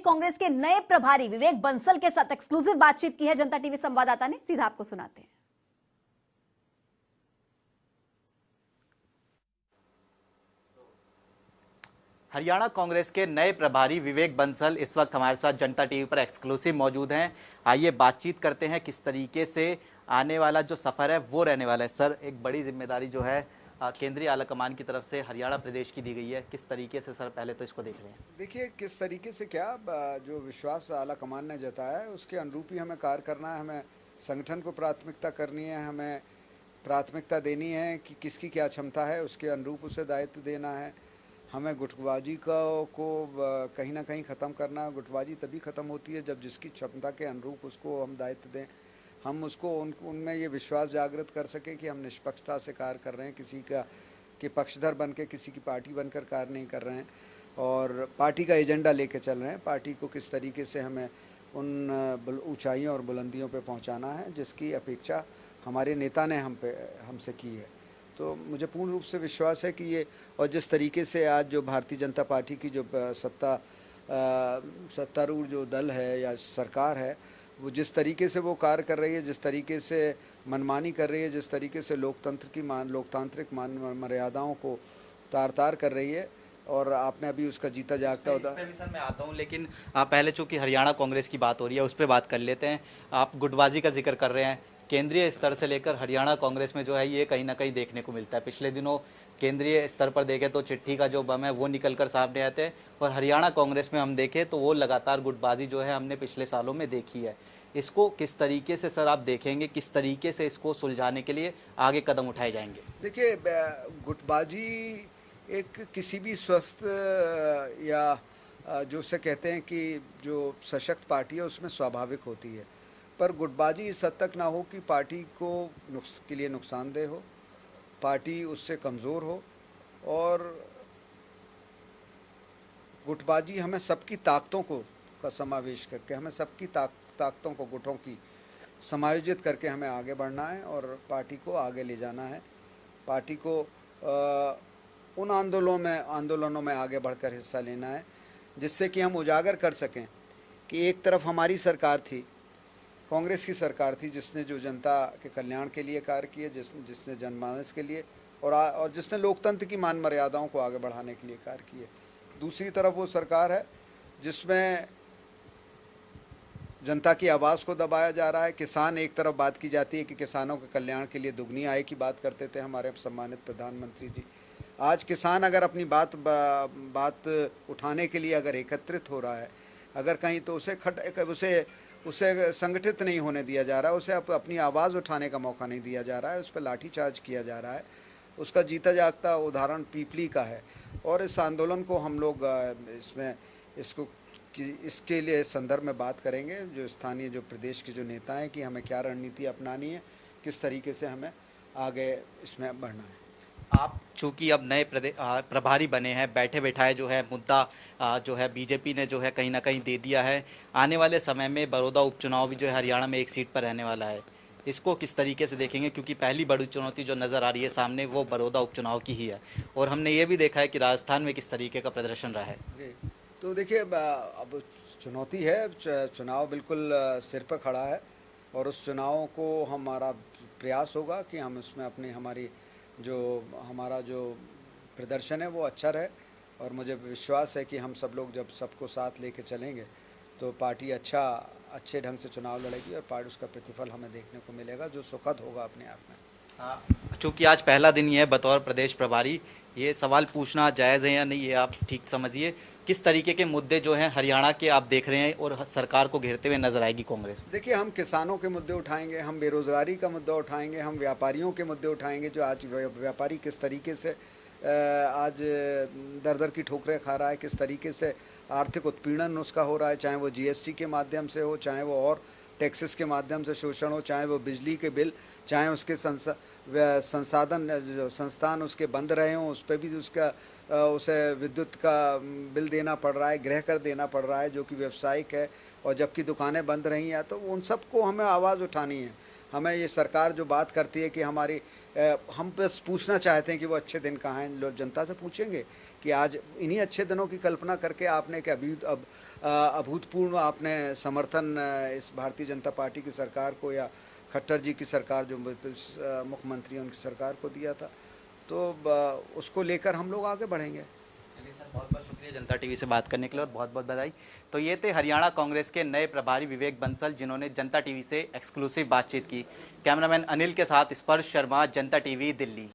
कांग्रेस के नए प्रभारी विवेक बंसल के साथ एक्सक्लूसिव बातचीत की है जनता टीवी संवाददाता ने, सीधा आपको सुनाते हैं। हरियाणा कांग्रेस के नए प्रभारी विवेक बंसल इस वक्त हमारे साथ जनता टीवी पर एक्सक्लूसिव मौजूद हैं। आइए बातचीत करते हैं किस तरीके से आने वाला जो सफ़र है वो रहने वाला है। सर, एक बड़ी जिम्मेदारी जो है केंद्रीय आलाकमान की तरफ से हरियाणा प्रदेश की दी गई है, किस तरीके से सर पहले तो इसको देख रहे हैं? देखिए, किस तरीके से क्या जो विश्वास आलाकमान ने जताया है उसके अनुरूप ही हमें कार्य करना है। हमें संगठन को प्राथमिकता करनी है, हमें प्राथमिकता देनी है कि किसकी क्या क्षमता है, उसके अनुरूप उसे दायित्व देना है। हमें गुटबाजी को कहीं ना कहीं ख़त्म करना है। गुटबाजी तभी ख़त्म होती है जब जिसकी क्षमता के अनुरूप उसको हम दायित्व दें, हम उसको उनमें ये विश्वास जागृत कर सकें कि हम निष्पक्षता से कार्य कर रहे हैं, किसी का के पक्षधर बन के किसी की पार्टी बनकर कार्य नहीं कर रहे हैं और पार्टी का एजेंडा लेके चल रहे हैं। पार्टी को किस तरीके से हमें उन ऊंचाइयों और बुलंदियों पे पहुंचाना है जिसकी अपेक्षा हमारे नेता ने हमसे की है। तो मुझे पूर्ण रूप से विश्वास है कि ये, और जिस तरीके से आज जो भारतीय जनता पार्टी की जो सत्तारूढ़ जो दल है या सरकार है, वो जिस तरीके से वो कार्य कर रही है, जिस तरीके से मनमानी कर रही है, जिस तरीके से लोकतांत्रिक मर्यादाओं को तार कर रही है, और आपने अभी उसका जीता जागता होता है। सर मैं आता हूँ, लेकिन आप पहले चूंकि हरियाणा कांग्रेस की बात हो रही है उस पर बात कर लेते हैं। आप गुटबाजी का जिक्र कर रहे हैं, केंद्रीय स्तर से लेकर हरियाणा कांग्रेस में जो है ये कहीं ना कहीं देखने को मिलता है। पिछले दिनों केंद्रीय स्तर पर देखें तो चिट्ठी का जो बम है वो निकल कर सामने आते हैं, और हरियाणा कांग्रेस में हम देखें तो वो लगातार गुटबाजी जो है हमने पिछले सालों में देखी है। इसको किस तरीके से सर आप देखेंगे, किस तरीके से इसको सुलझाने के लिए आगे कदम उठाए जाएंगे? देखिए, गुटबाजी एक किसी भी स्वस्थ या जो उसे कहते हैं कि जो सशक्त पार्टी है उसमें स्वाभाविक होती है, पर गुटबाजी इस हद तक ना हो कि पार्टी के लिए नुकसानदेह हो, पार्टी उससे कमज़ोर हो। और गुटबाजी हमें सबकी ताकतों का समावेश करके, हमें सबकी ताकतों को, गुटों की समायोजित करके हमें आगे बढ़ना है और पार्टी को आगे ले जाना है। पार्टी को उन आंदोलनों में आगे बढ़कर हिस्सा लेना है जिससे कि हम उजागर कर सकें कि एक तरफ हमारी सरकार थी, कांग्रेस की सरकार थी, जिसने जो जनता के कल्याण के लिए कार्य किए, जिसने जनमानस के लिए और जिसने लोकतंत्र की मान मर्यादाओं को आगे बढ़ाने के लिए कार्य किए। दूसरी तरफ वो सरकार है जिसमें जनता की आवाज़ को दबाया जा रहा है। किसान, एक तरफ बात की जाती है कि किसानों के कल्याण के लिए दुगनी आय की बात करते थे हमारे सम्मानित प्रधानमंत्री जी। आज किसान अगर अपनी बात उठाने के लिए अगर एकत्रित हो रहा है, अगर कहीं, तो उसे संगठित नहीं होने दिया जा रहा है, उसे अपनी आवाज़ उठाने का मौका नहीं दिया जा रहा है, उस पर लाठीचार्ज किया जा रहा है। उसका जीता जागता उदाहरण पीपली का है। और इस आंदोलन को हम लोग इसके लिए संदर्भ में बात करेंगे, जो स्थानीय, जो प्रदेश के जो नेता हैं, कि हमें क्या रणनीति अपनानी है, किस तरीके से हमें आगे इसमें बढ़ना है। आप चूंकि अब नए प्रभारी बने हैं, बैठे बैठाए जो है मुद्दा जो है बीजेपी ने जो है कहीं ना कहीं दे दिया है। आने वाले समय में बड़ौदा उपचुनाव भी जो है हरियाणा में एक सीट पर रहने वाला है, इसको किस तरीके से देखेंगे? क्योंकि पहली बड़ी चुनौती जो नज़र आ रही है सामने वो बड़ौदा उपचुनाव की ही है, और हमने ये भी देखा है कि राजस्थान में किस तरीके का प्रदर्शन रहा है। तो देखिए, अब चुनौती है, चुनाव बिल्कुल सिर पर खड़ा है, और उस चुनाव को हमारा प्रयास होगा कि हम उसमें हमारा जो प्रदर्शन है वो अच्छा रहे। और मुझे विश्वास है कि हम सब लोग जब सबको साथ लेके चलेंगे तो पार्टी अच्छे ढंग से चुनाव लड़ेगी, और पार्टी उसका प्रतिफल हमें देखने को मिलेगा जो सुखद होगा अपने आप में। चूँकि आज पहला दिन ही है बतौर प्रदेश प्रभारी, ये सवाल पूछना जायज़ है या नहीं ये आप ठीक समझिए, किस तरीके के मुद्दे जो हैं हरियाणा के आप देख रहे हैं और सरकार को घेरते हुए नजर आएगी कांग्रेस? देखिए, हम किसानों के मुद्दे उठाएंगे, हम बेरोजगारी का मुद्दा उठाएंगे, हम व्यापारियों के मुद्दे उठाएंगे, जो आज व्यापारी किस तरीके से आज दर दर की ठोकरें खा रहा है, किस तरीके से आर्थिक उत्पीड़न उसका हो रहा है, चाहे वो जीएसटी के माध्यम से हो, चाहे वो और टैक्सेस के माध्यम से शोषण हो, चाहे वो बिजली के बिल, चाहे उसके संस्थान उसके बंद रहे हों, उस पर भी उसे विद्युत का बिल देना पड़ रहा है, गृह कर देना पड़ रहा है जो कि व्यावसायिक है, और जबकि दुकानें बंद रही हैं। तो उन सबको हमें आवाज़ उठानी है। हमें ये सरकार जो बात करती है कि हम बस पूछना चाहते हैं कि वो अच्छे दिन कहाँ हैं, लोग जनता से पूछेंगे कि आज इन्हीं अच्छे दिनों की कल्पना करके आपने एक अभूतपूर्व आपने समर्थन इस भारतीय जनता पार्टी की सरकार को या खट्टर जी की सरकार जो मुख्यमंत्री हैं उनकी सरकार को दिया था। तो उसको लेकर हम लोग आगे बढ़ेंगे। चलिए सर, बहुत बहुत शुक्रिया जनता टीवी से बात करने के लिए और बहुत बहुत बधाई। तो ये थे हरियाणा कांग्रेस के नए प्रभारी विवेक बंसल, जिन्होंने जनता टीवी से एक्सक्लूसिव बातचीत की। कैमरामैन अनिल के साथ स्पर्श शर्मा, जनता टीवी, दिल्ली।